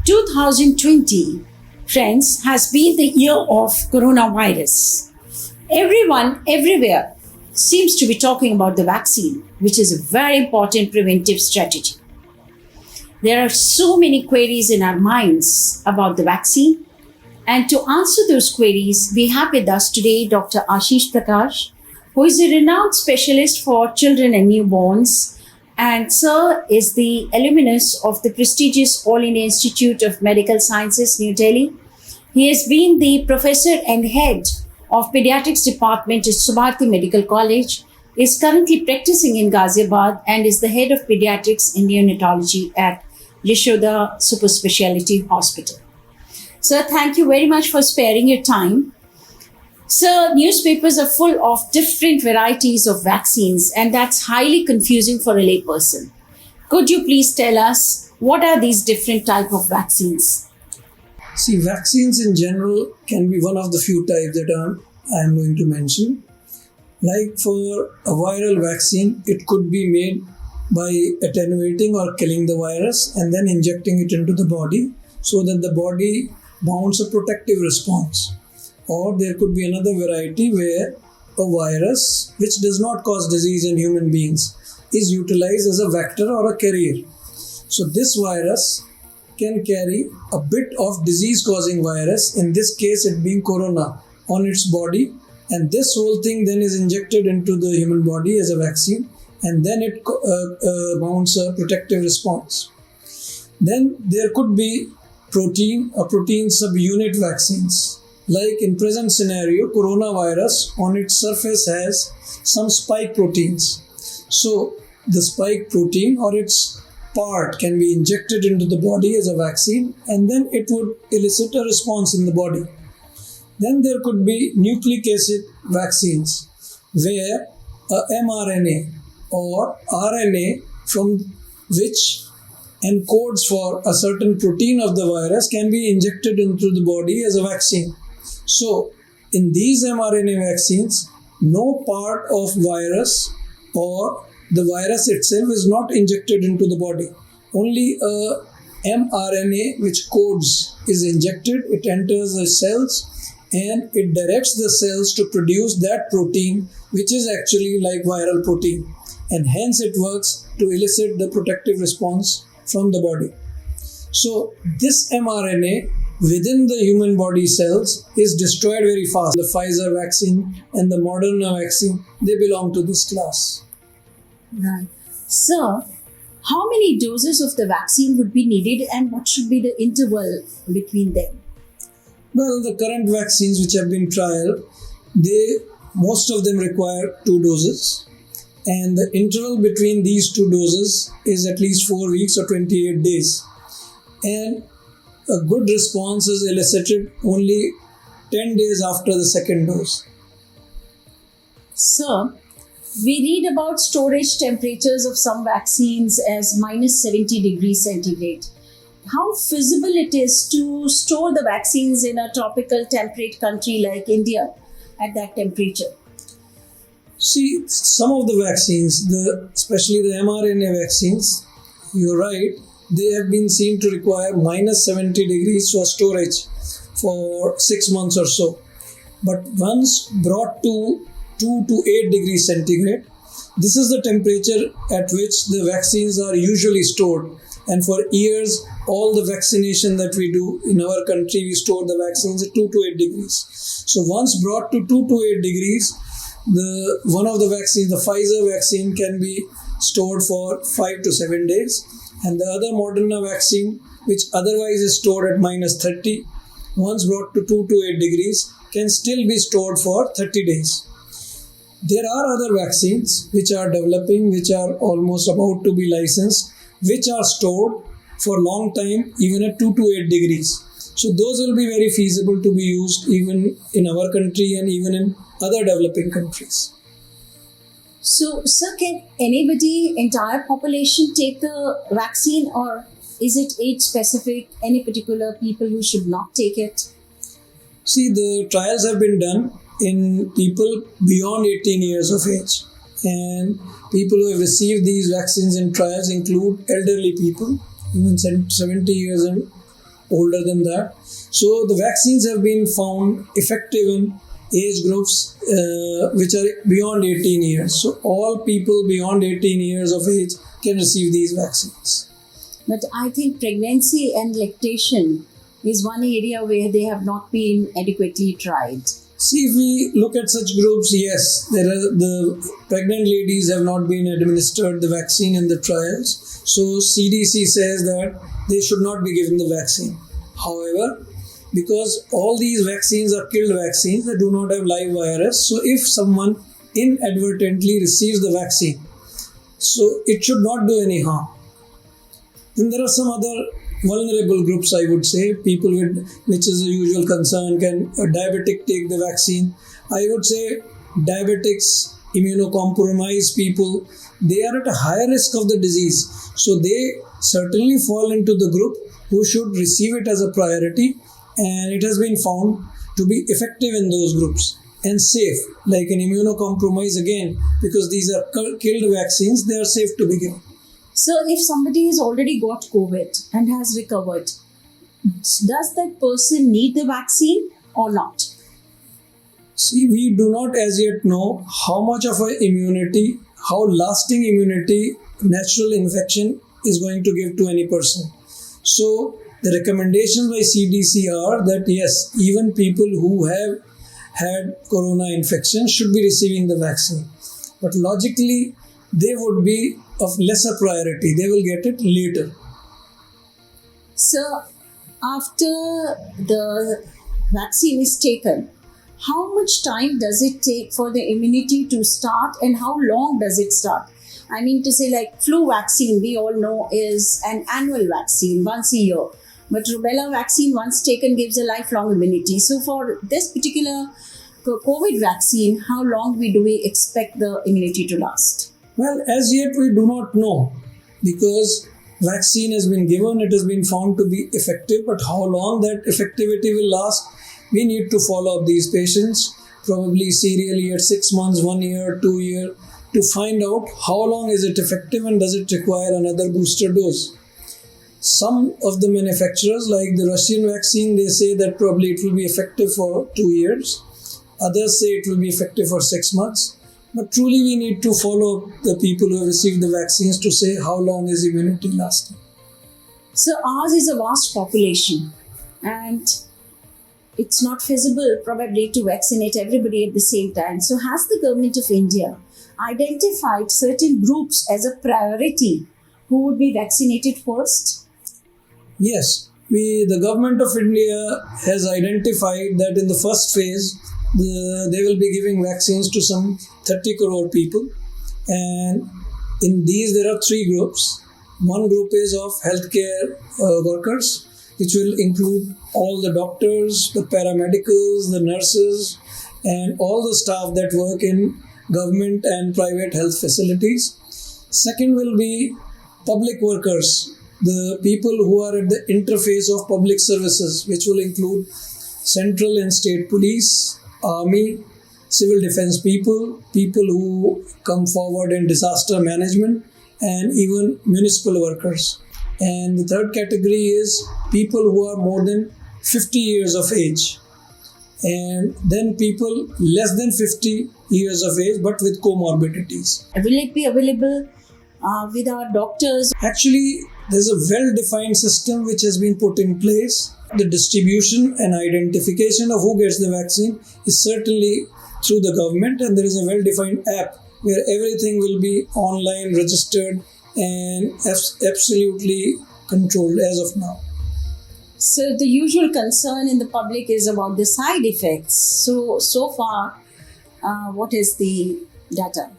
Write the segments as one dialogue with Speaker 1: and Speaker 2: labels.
Speaker 1: 2020, friends, has been the year of coronavirus. Everyone, everywhere, seems to be talking about the vaccine, which is a very important preventive strategy. There are so many queries in our minds about the vaccine. And to answer those queries, we have with us today Dr. Ashish Prakash, who is a renowned specialist for children and newborns. And Sir is the alumnus of the prestigious All India Institute of Medical Sciences, New Delhi. He has been the professor and head of pediatrics department at Subharti Medical College, is currently practicing in Ghaziabad, and is the head of pediatrics and neonatology at Yashoda Super Speciality Hospital. Sir, thank you very much for sparing your time. Sir, newspapers are full of different varieties of vaccines, and that's highly confusing for a layperson. Could you please tell us what are these different type of vaccines?
Speaker 2: See, vaccines in general can be one of the few types that I am going to mention. Like for a viral vaccine, it could be made by attenuating or killing the virus and then injecting it into the body so that the body mounts a protective response. Or there could be another variety where a virus, which does not cause disease in human beings, is utilized as a vector or a carrier. So this virus can carry a bit of disease-causing virus, in this case it being corona, on its body, and this whole thing then is injected into the human body as a vaccine, and then it mounts a protective response. Then there could be protein subunit vaccines. Like in present scenario, coronavirus on its surface has some spike proteins. So the spike protein or its part can be injected into the body as a vaccine, and then it would elicit a response in the body. Then there could be nucleic acid vaccines where a mRNA or RNA from which encodes for a certain protein of the virus can be injected into the body as a vaccine. So in these mRNA vaccines, no part of virus or the virus itself is not injected into the body. Only a mRNA which codes is injected, it enters the cells and it directs the cells to produce that protein which is actually like viral protein, and hence it works to elicit the protective response from the body. So this mRNA within the human body cells is destroyed very fast. The Pfizer vaccine and the Moderna vaccine, they belong to this class.
Speaker 1: Right. Sir, how many doses of the vaccine would be needed, and what should be the interval between them?
Speaker 2: Well, the current vaccines which have been trialed, most of them require 2 doses. And the interval between these 2 doses is at least 4 weeks or 28 days. And a good response is elicited only 10 days after the second dose.
Speaker 1: Sir, we read about storage temperatures of some vaccines as minus 70 degrees centigrade. How feasible it is to store the vaccines in a tropical temperate country like India at that temperature?
Speaker 2: See, some of the vaccines, especially the mRNA vaccines, you're right, they have been seen to require minus 70 degrees for storage for 6 months or so. But once brought to 2 to 8 degrees centigrade, this is the temperature at which the vaccines are usually stored. And for years, all the vaccination that we do in our country, we store the vaccines at 2 to 8 degrees. So once brought to 2 to 8 degrees, one of the vaccines, the Pfizer vaccine, can be stored for 5 to 7 days. And the other Moderna vaccine, which otherwise is stored at minus 30, once brought to 2 to 8 degrees, can still be stored for 30 days. There are other vaccines which are developing, which are almost about to be licensed, which are stored for a long time, even at 2 to 8 degrees. So those will be very feasible to be used even in our country and even in other developing countries.
Speaker 1: So, sir, can anybody, entire population take the vaccine, or is it age specific, any particular people who should not take it?
Speaker 2: See, the trials have been done in people beyond 18 years of age. And people who have received these vaccines in trials include elderly people, even 70 years older than that. So the vaccines have been found effective in age groups which are beyond 18 years. So all people beyond 18 years of age can receive these vaccines.
Speaker 1: But I think pregnancy and lactation is one area where they have not been adequately tried.
Speaker 2: See, if we look at such groups, yes, the pregnant ladies have not been administered the vaccine in the trials. So CDC says that they should not be given the vaccine. However, because all these vaccines are killed vaccines, they do not have live virus. So if someone inadvertently receives the vaccine, so it should not do any harm. Then there are some other vulnerable groups, I would say, people with, which is a usual concern, can a diabetic take the vaccine? I would say diabetics, immunocompromised people, they are at a higher risk of the disease. So they certainly fall into the group who should receive it as a priority, and it has been found to be effective in those groups and safe. Like an immunocompromised, again, because these are killed vaccines, they are safe to be given.
Speaker 1: So, if somebody has already got COVID and has recovered, does that person need the vaccine or not?
Speaker 2: See, we do not as yet know how much of a immunity, how lasting immunity natural infection is going to give to any person. So, the recommendations by CDC are that yes, even people who have had corona infection should be receiving the vaccine. But logically, they would be of lesser priority. They will get it later.
Speaker 1: So, after the vaccine is taken, how much time does it take for the immunity to start and how long does it start? I mean to say, like flu vaccine, we all know is an annual vaccine once a year. But rubella vaccine, once taken, gives a lifelong immunity. So, for this particular COVID vaccine, how long do we expect the immunity to last?
Speaker 2: Well, as yet we do not know, because vaccine has been given, it has been found to be effective, but how long that effectivity will last, we need to follow up these patients, probably serially at 6 months, 1 year, 2 years, to find out how long is it effective and does it require another booster dose. Some of the manufacturers, like the Russian vaccine, they say that probably it will be effective for 2 years. Others say it will be effective for 6 months. But truly we need to follow up the people who have received the vaccines to say how long is immunity lasting.
Speaker 1: So ours is a vast population and it's not feasible probably to vaccinate everybody at the same time. So has the government of India identified certain groups as a priority who would be vaccinated first?
Speaker 2: Yes, the government of India has identified that in the first phase, they will be giving vaccines to some 30 crore people, and in these there are 3 groups. One group is of healthcare workers, which will include all the doctors, the paramedicals, the nurses, and all the staff that work in government and private health facilities. Second will be public workers, the people who are at the interface of public services, which will include central and state police, army, civil defense people, people who come forward in disaster management, and even municipal workers. And the third category is people who are more than 50 years of age. And then people less than 50 years of age but with comorbidities.
Speaker 1: Will it be available with our doctors?
Speaker 2: Actually, there's a well-defined system which has been put in place. The distribution and identification of who gets the vaccine is certainly through the government, and there is a well-defined app where everything will be online, registered, and absolutely controlled as of now.
Speaker 1: So the usual concern in the public is about the side effects. So far, what is the data?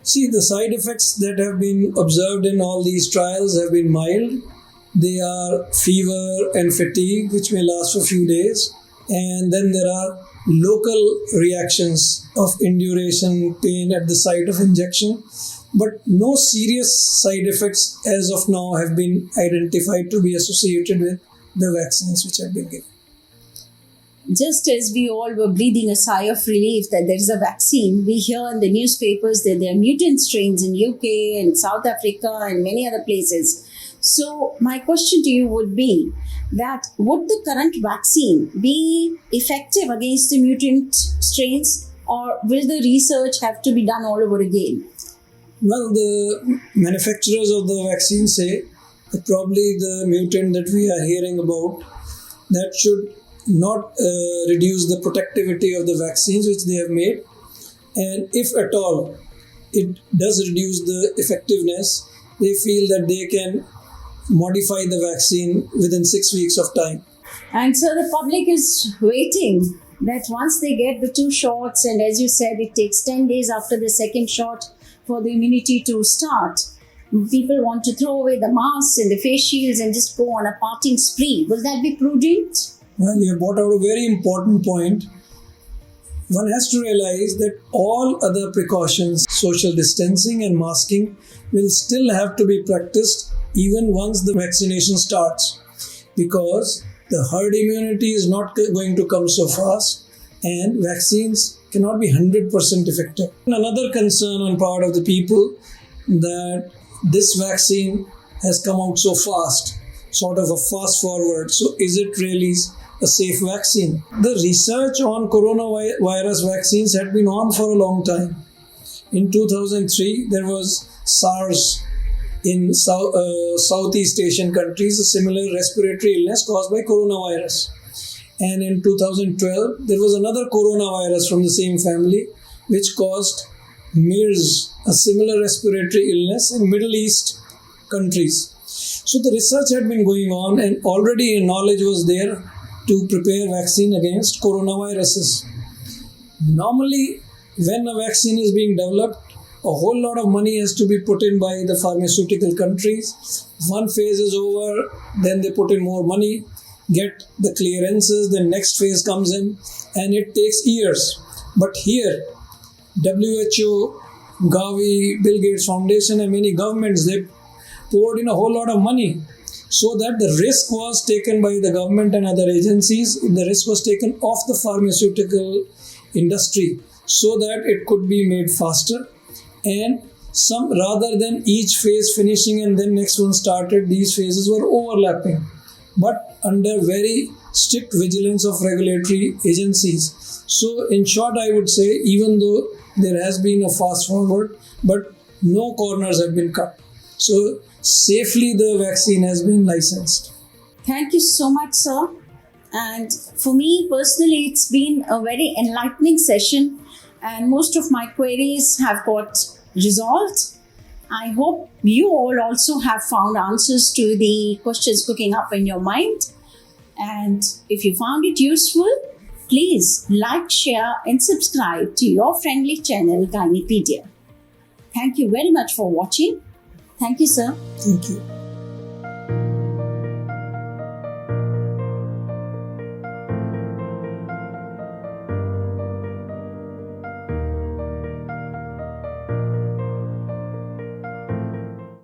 Speaker 2: See, the side effects that have been observed in all these trials have been mild. They are fever and fatigue, which may last for a few days. And then there are local reactions of induration, pain at the site of injection. But no serious side effects as of now have been identified to be associated with the vaccines which have been given.
Speaker 1: Just as we all were breathing a sigh of relief that there is a vaccine, we hear in the newspapers that there are mutant strains in UK and South Africa and many other places. So, my question to you would be that would the current vaccine be effective against the mutant strains, or will the research have to be done all over again?
Speaker 2: Well, the manufacturers of the vaccine say that probably the mutant that we are hearing about, that should not reduce the protectivity of the vaccines which they have made, and if at all it does reduce the effectiveness, they feel that they can modify the vaccine within 6 weeks of time.
Speaker 1: And so the public is waiting that once they get the 2 shots, and as you said, it takes 10 days after the second shot for the immunity to start. People want to throw away the masks and the face shields and just go on a partying spree. Will that be prudent?
Speaker 2: Well, you have brought out a very important point. One has to realize that all other precautions, social distancing and masking, will still have to be practiced even once the vaccination starts, because the herd immunity is not going to come so fast and vaccines cannot be 100% effective. Another concern on part of the people that this vaccine has come out so fast, sort of a fast forward. So is it really a safe vaccine? The research on coronavirus vaccines had been on for a long time. In 2003, there was SARS in Southeast Asian countries, a similar respiratory illness caused by coronavirus. And in 2012, there was another coronavirus from the same family which caused MERS, a similar respiratory illness in Middle East countries. So the research had been going on and already knowledge was there to prepare vaccine against coronaviruses. Normally, when a vaccine is being developed, a whole lot of money has to be put in by the pharmaceutical countries. One phase is over, then they put in more money, get the clearances, then next phase comes in, and it takes years. But here, WHO, Gavi, Bill Gates Foundation, and many governments, they poured in a whole lot of money so that the risk was taken by the government and other agencies. The risk was taken off the pharmaceutical industry so that it could be made faster. And some, rather than each phase finishing and then next one started, these phases were overlapping, but under very strict vigilance of regulatory agencies. So in short, I would say, even though there has been a fast forward, but no corners have been cut. So safely the vaccine has been licensed.
Speaker 1: Thank you so much, sir. And for me personally, it's been a very enlightening session, and most of my queries have got resolved. I hope you all also have found answers to the questions cooking up in your mind. And if you found it useful, please like, share, and subscribe to your friendly channel, Gynepedia. Thank you very much for watching. Thank you, sir.
Speaker 2: Thank you.